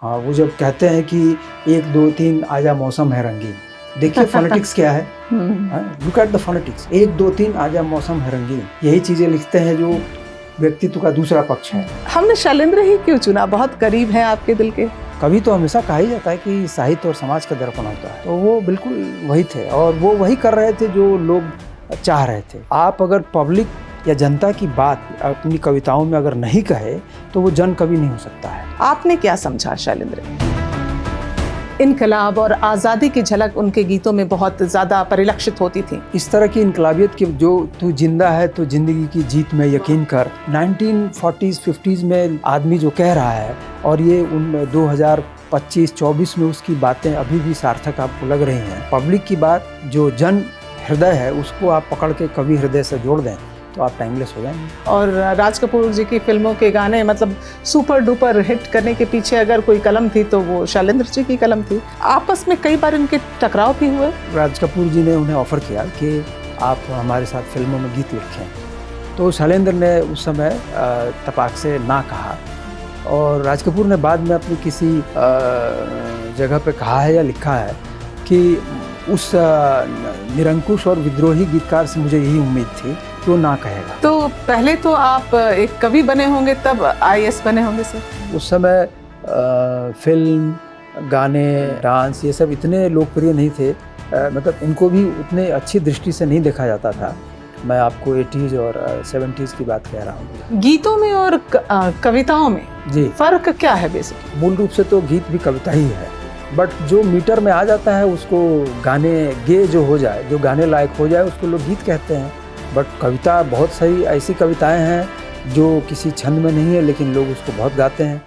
हाँ, वो जब कहते हैं कि 1 2 3 आजा मौसम है रंगीन, देखिए फोनेटिक्स क्या है। लुक एट द फोनेटिक्स, 1 2 3 आजा मौसम है रंगीन, यही चीजें लिखते हैं जो व्यक्तित्व का दूसरा पक्ष है। हमने शैलेंद्र ही क्यों चुना? बहुत करीब है आपके दिल के। कभी तो हमेशा कहा ही जाता है कि साहित्य और समाज का दर्पण होता है, तो वो बिल्कुल वही थे और वो वही कर रहे थे जो लोग चाह रहे थे। आप अगर पब्लिक या जनता की बात अपनी कविताओं में अगर नहीं कहे तो वो जन कवि नहीं हो सकता है। आपने क्या समझा शैलेंद्र? इनकलाब और आज़ादी की झलक उनके गीतों में बहुत ज़्यादा परिलक्षित होती थी। इस तरह की इनकलाबियत की जो तू जिंदा है तो जिंदगी की जीत में यकीन कर, 1940s 50s में आदमी जो कह रहा है और ये उन 2025-24 में उसकी बातें अभी भी सार्थक आपको लग रही हैं। पब्लिक की बात जो जन हृदय है उसको आप पकड़ के कवि हृदय से जोड़ दें तो आप टाइमलेस हो जाएंगे। और राज कपूर जी की फिल्मों के गाने मतलब सुपर डुपर हिट करने के पीछे अगर कोई कलम थी तो वो शैलेंद्र जी की कलम थी। आपस में कई बार इनके टकराव भी हुए। राज कपूर जी ने उन्हें ऑफर किया कि आप हमारे साथ फिल्मों में गीत लिखें, तो शैलेंद्र ने उस समय तपाक से ना कहा और राज कपूर ने बाद में अपनी किसी जगह पे कहा है या लिखा है कि उस निरंकुश और विद्रोही गीतकार से मुझे यही उम्मीद थी कि वो ना कहेगा। तो पहले तो आप एक कवि बने होंगे, तब आईएएस बने होंगे सर? उस समय फिल्म, गाने, डांस ये सब इतने लोकप्रिय नहीं थे, मतलब इनको भी उतने अच्छी दृष्टि से नहीं देखा जाता था। मैं आपको 80s और 70s की बात कह रहा हूँ। गीतों में और कविताओं में जी फर्क क्या है बेसिक? मूल रूप से तो गीत भी कविता ही है, बट जो मीटर में आ जाता है उसको गाने गे जो हो जाए, जो गाने लायक हो जाए उसको लोग गीत कहते हैं। बट कविता बहुत सारी ऐसी कविताएं हैं जो किसी छंद में नहीं है लेकिन लोग उसको बहुत गाते हैं।